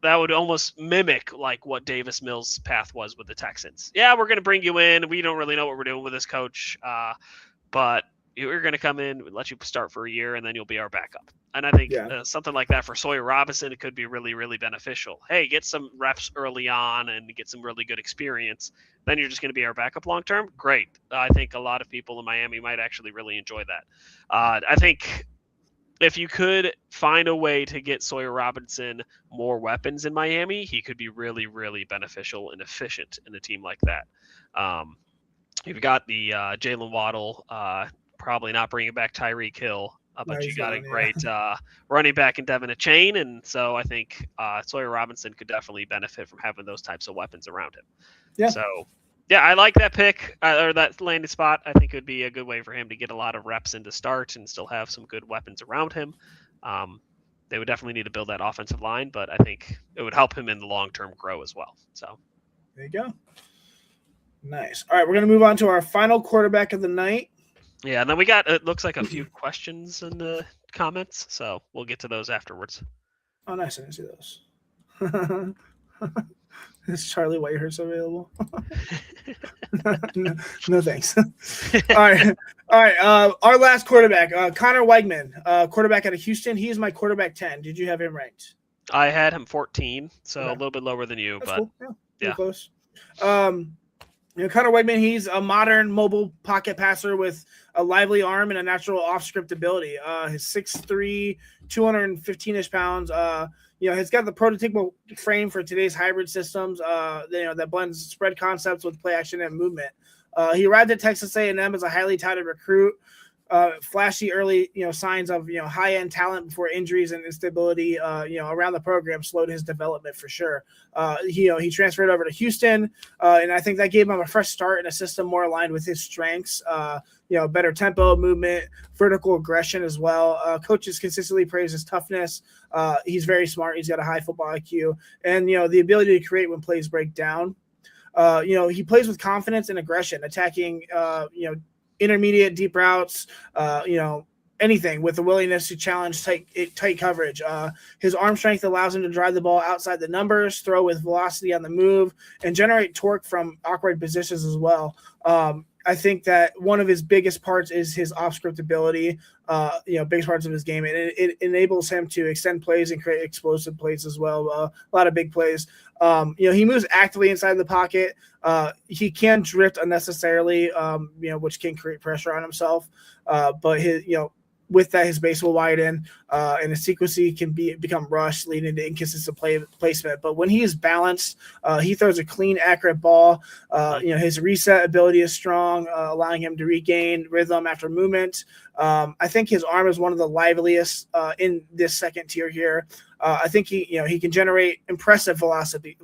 that would almost mimic what Davis Mills' path was with the Texans. Yeah, we're going to bring you in. We don't really know what we're doing with this coach, but you're going to come in, let you start for a year, and then you'll be our backup. And I think something like that for Sawyer Robinson, it could be really, really beneficial. Hey, get some reps early on and get some really good experience. Then you're just going to be our backup long-term. Great. I think a lot of people in Miami might actually really enjoy that. I think if you could find a way to get Sawyer Robinson more weapons in Miami, he could be really, really beneficial and efficient in a team like that. You've got the Jalen Waddle, probably not bringing back Tyreek Hill, but you got a great running back in Devin Achane, and so I think Sawyer Robinson could definitely benefit from having those types of weapons around him. Yeah. So, yeah, I like that pick or that landing spot. I think it would be a good way for him to get a lot of reps in to start and still have some good weapons around him. They would definitely need to build that offensive line, but I think it would help him in the long term grow as well. So there you go. Nice. All right, we're going to move on to our final quarterback of the night. Yeah, and then we got, it looks like a few questions in the comments, so we'll get to those afterwards. Oh, nice. I didn't see those. Is Charlie Whitehurst available? No, thanks. All right. Our last quarterback, Connor Weigman, quarterback out of Houston. He is my quarterback 10. Did you have him ranked? I had him 14, so a little bit lower than you. That's but cool. Yeah. Close. Connor Weigman, he's a modern mobile pocket passer with a lively arm and a natural off-script ability. His 6'3", 215-ish pounds. He's got the prototypical frame for today's hybrid systems. That blends spread concepts with play action and movement. He arrived at Texas A&M as a highly touted recruit. flashy early, signs of, high end talent before injuries and instability, around the program slowed his development for sure. He transferred over to Houston, and I think that gave him a fresh start in a system more aligned with his strengths. Better tempo, movement, vertical aggression as well. Coaches consistently praise his toughness. He's very smart. He's got a high football IQ, and the ability to create when plays break down. He plays with confidence and aggression, attacking, intermediate deep routes, anything with the willingness to challenge tight coverage. His arm strength allows him to drive the ball outside the numbers, throw with velocity on the move, and generate torque from awkward positions as well. I think that one of his biggest parts is his off-script ability, biggest parts of his game. It enables him to extend plays and create explosive plays as well, a lot of big plays. He moves actively inside the pocket. He can drift unnecessarily, which can create pressure on himself. But with that, his base will widen, and his sequency can become rushed, leading to inconsistent placement. But when he is balanced, he throws a clean, accurate ball. His reset ability is strong, allowing him to regain rhythm after movement. I think his arm is one of the liveliest in this second tier here. I think he can generate impressive velocity,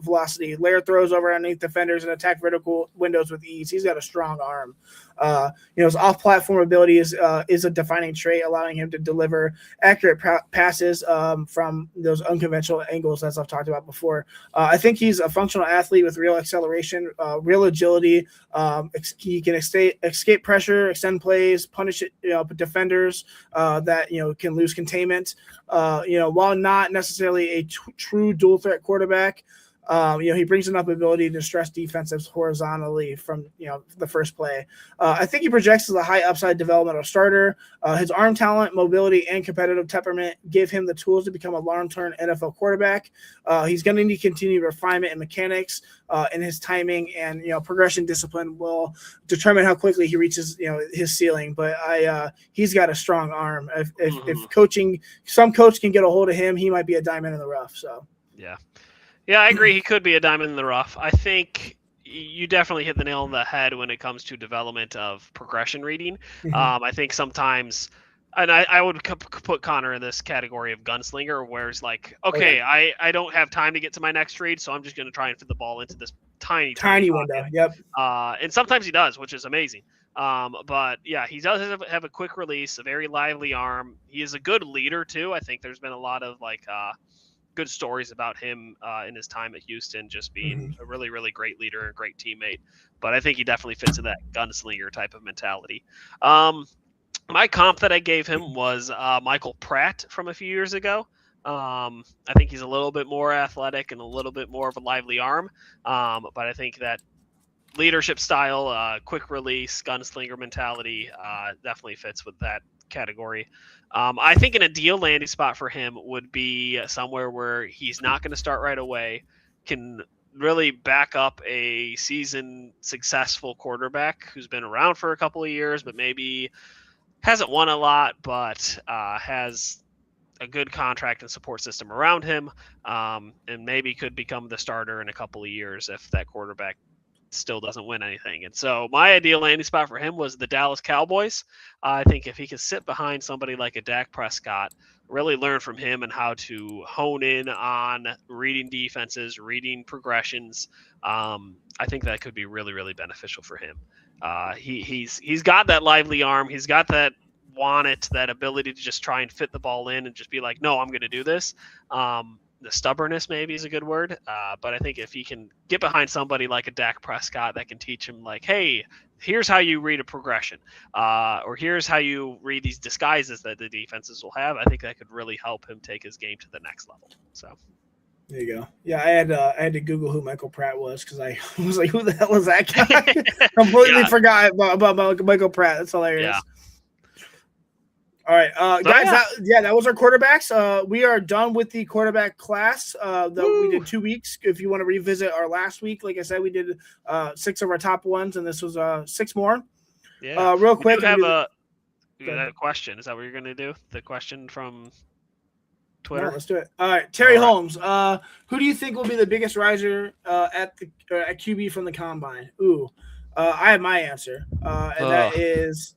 layer throws over underneath defenders, and attack vertical windows with ease. He's got a strong arm. His off-platform ability is a defining trait, allowing him to deliver accurate passes from those unconventional angles, as I've talked about before. I think he's a functional athlete with real acceleration, real agility. He can escape pressure, extend plays, punish defenders that can lose containment. While not necessarily a true dual threat quarterback, he brings enough ability to stress defensives horizontally from the first play. I think he projects as a high upside developmental starter. His arm talent, mobility, and competitive temperament give him the tools to become a long-term NFL quarterback. He's going to need continued refinement and mechanics, and his timing and progression discipline will determine how quickly he reaches his ceiling. But he's got a strong arm. If coaching, some coach can get a hold of him, he might be a diamond in the rough. So yeah. Yeah, I agree. He could be a diamond in the rough. I think you definitely hit the nail on the head when it comes to development of progression reading. I think sometimes, and I would put Connor in this category of gunslinger, where it's like, okay, I don't have time to get to my next read, so I'm just going to try and fit the ball into this tiny window. Yep. And sometimes he does, which is amazing. But yeah, he does have a quick release, a very lively arm. He is a good leader too. I think there's been a lot of good stories about him in his time at Houston, just being a really, really great leader and a great teammate. But I think he definitely fits in that gunslinger type of mentality. My comp that I gave him was Michael Pratt from a few years ago. I think he's a little bit more athletic and a little bit more of a lively arm. But I think that leadership style, quick release, gunslinger mentality definitely fits with that category. I think an ideal landing spot for him would be somewhere where he's not going to start right away, can really back up a seasoned successful quarterback who's been around for a couple of years, but maybe hasn't won a lot, but has a good contract and support system around him, and maybe could become the starter in a couple of years if that quarterback still doesn't win anything. And so my ideal landing spot for him was the Dallas Cowboys. I think if he could sit behind somebody like a Dak Prescott, really learn from him and how to hone in on reading defenses, reading progressions, I think that could be really, really beneficial for him. He's got that lively arm. He's got that that ability to just try and fit the ball in and just be like, no, I'm going to do this. The stubbornness maybe is a good word, but I think if he can get behind somebody like a Dak Prescott that can teach him like, hey, here's how you read a progression, or here's how you read these disguises that the defenses will have, I think that could really help him take his game to the next level. So there you go. Yeah, I had to Google who Michael Pratt was because I was like, who the hell is that guy? Completely forgot about Michael Pratt. That's hilarious. Yeah. All right, guys. That was our quarterbacks. We are done with the quarterback class. We did 2 weeks. If you want to revisit our last week, like I said, we did 6 of our top ones, and this was 6 more. Yeah. Real quick, we have a question. Is that what you're going to do? The question from Twitter. No, let's do it. All right, Terry Holmes. Who do you think will be the biggest riser at QB from the combine? I have my answer, and that is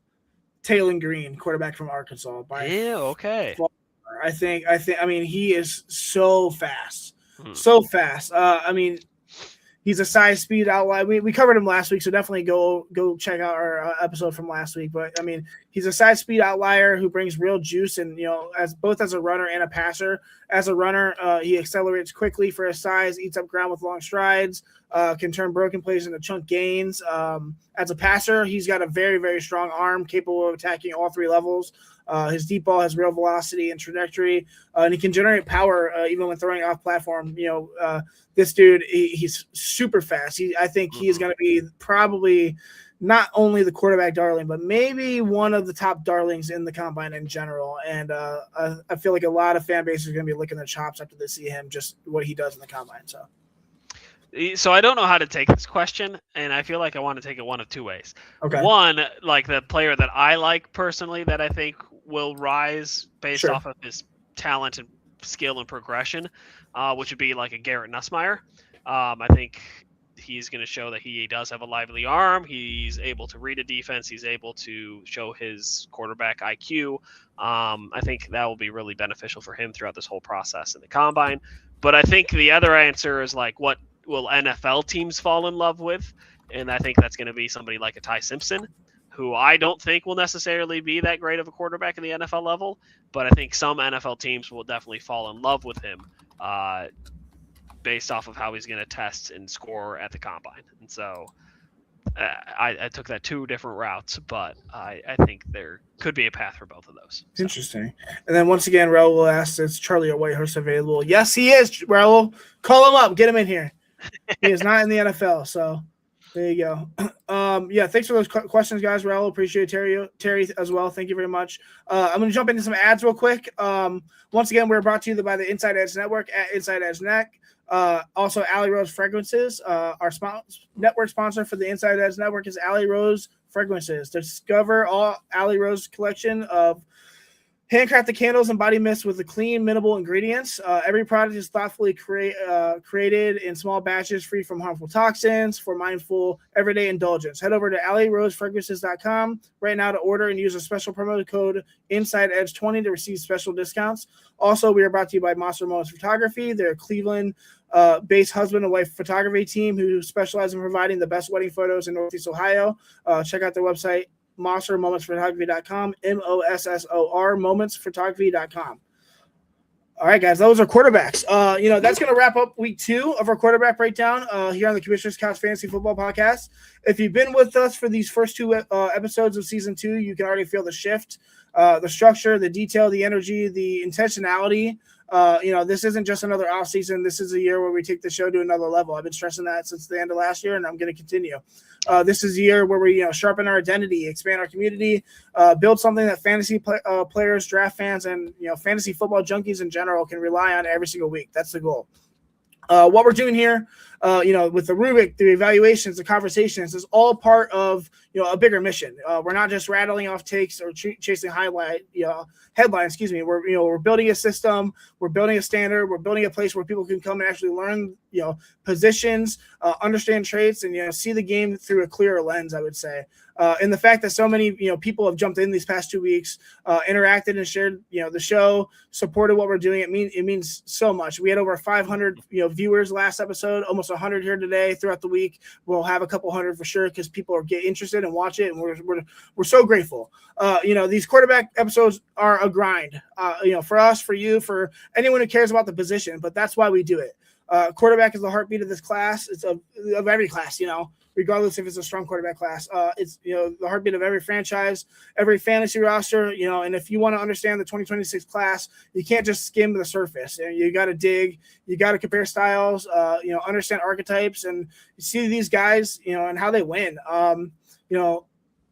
Taylon Green, quarterback from Arkansas. Okay. I think. I mean, he is so fast, Hmm. so fast. I mean, he's a size speed outlier. We covered him last week, so definitely go check out our episode from last week. But I mean, he's a size speed outlier who brings real juice, and as both as a runner and a passer. As a runner, he accelerates quickly for his size, eats up ground with long strides, can turn broken plays into chunk gains. As a passer, he's got a very, very strong arm, capable of attacking all three levels. His deep ball has real velocity and trajectory, and he can generate power even when throwing off platform. This dude, he's super fast. I think he's going to be probably not only the quarterback darling, but maybe one of the top darlings in the combine in general. And I feel like a lot of fan bases are going to be licking their chops after they see him, just what he does in the combine. So I don't know how to take this question, and I feel like I want to take it one of two ways. Okay. One, like the player that I like personally that I think will rise based off of his talent and skill and progression, which would be like a Garrett Nussmeier. I think he's going to show that he does have a lively arm. He's able to read a defense. He's able to show his quarterback IQ. I think that will be really beneficial for him throughout this whole process in the combine. But I think the other answer is like, what will NFL teams fall in love with? And I think that's going to be somebody like a Ty Simpson, who I don't think will necessarily be that great of a quarterback in the NFL level, but I think some NFL teams will definitely fall in love with him based off of how he's going to test and score at the combine. And so I took that two different routes, but I think there could be a path for both of those. So. Interesting. And then once again, Raul will ask, is Charlie Whitehurst available? Yes, he is, Raul. Call him up. Get him in here. He is not in the NFL, so there you go. Thanks for those questions, guys. Raul, appreciate it. Terry as well. Thank you very much. I'm going to jump into some ads real quick. Once again, we're brought to you by the Inside Edge Network at Inside Edge Net. Also, Alley Rose Fragrances. Our network sponsor for the Inside Edge Network is Alley Rose Fragrances. Discover all Alley Rose collection of handcrafted candles and body mists with the clean, minimal ingredients. Every product is thoughtfully created in small batches, free from harmful toxins, for mindful, everyday indulgence. Head over to AlleyRoseFragrances.com right now to order and use a special promo code InsideEdge20 to receive special discounts. Also, we are brought to you by Monster Moments Photography. They're a Cleveland-based husband and wife photography team who specialize in providing the best wedding photos in Northeast Ohio. Check out their website, MossorMomentsPhotography.com, MOSSOR momentsphotography.com. All right, guys, those are quarterbacks. That's going to wrap up week 2 of our quarterback breakdown here on the Commissioner's Couch Fantasy Football Podcast. If you've been with us for these first 2 episodes of season 2, you can already feel the shift, the structure, the detail, the energy, the intentionality. This isn't just another off season. This is a year where we take the show to another level. I've been stressing that since the end of last year, and I'm going to continue. This is a year where we, sharpen our identity, expand our community, build something that fantasy players, draft fans, and fantasy football junkies in general can rely on every single week. That's the goal. What we're doing here, with the rubric, the evaluations, the conversations, is all part of a bigger mission. We're not just rattling off takes or chasing headlines. We're building a system, we're building a standard, we're building a place where people can come and actually learn positions, understand traits, and see the game through a clearer lens, I would say. And the fact that so many people have jumped in these past 2 weeks, interacted and shared the show, supported what we're doing, it means so much. We had over 500 viewers last episode, almost 100 here today. Throughout the week, we'll have a couple hundred for sure because people are get interested and watch it, and we're so grateful. These quarterback episodes are a grind, for us, for you, for anyone who cares about the position, but that's why we do it. Quarterback is the heartbeat of this class. It's of every class, regardless if it's a strong quarterback class. It's the heartbeat of every franchise, every fantasy roster, and if you want to understand the 2026 class, you can't just skim the surface. You got to dig, you got to compare styles, understand archetypes, and see these guys, and how they win.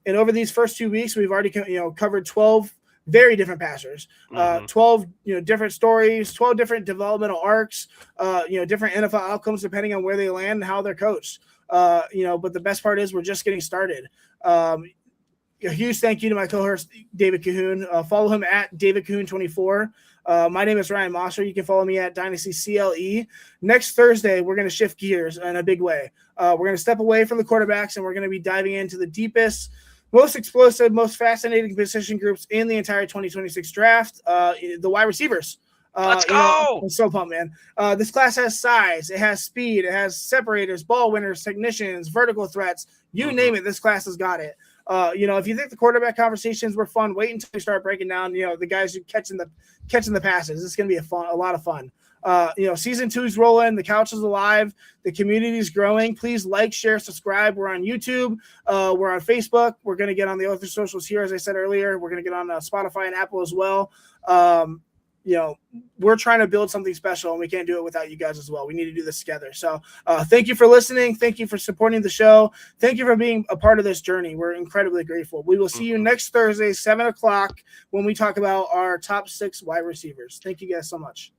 And over these first 2 weeks, we've already covered 12 very different passers, 12 different stories, 12 different developmental arcs, different NFL outcomes depending on where they land and how they're coached. But the best part is we're just getting started. A huge thank you to my co-host David Cahoon. Follow him at David Cahoon 24. My name is Ryan Mosser. You can follow me at Dynasty CLE. Next Thursday, we're going to shift gears in a big way. We're going to step away from the quarterbacks, and we're going to be diving into the deepest most explosive, most fascinating position groups in the entire 2026 draft, the wide receivers. Let's go! I'm so pumped, man. This class has size, it has speed, it has separators, ball winners, technicians, vertical threats. You name it, this class has got it. If you think the quarterback conversations were fun, wait until we start breaking down, the guys who catching the passes. It's going to be a lot of fun. Season 2's rolling. The couch is alive. The community is growing. Please like, share, subscribe. We're on YouTube. We're on Facebook. We're going to get on the other socials here, as I said earlier. We're going to get on Spotify and Apple as well. We're trying to build something special, and we can't do it without you guys as well. We need to do this together. So thank you for listening. Thank you for supporting the show. Thank you for being a part of this journey. We're incredibly grateful. We will see you next Thursday, 7:00, when we talk about our top 6 wide receivers. Thank you guys so much.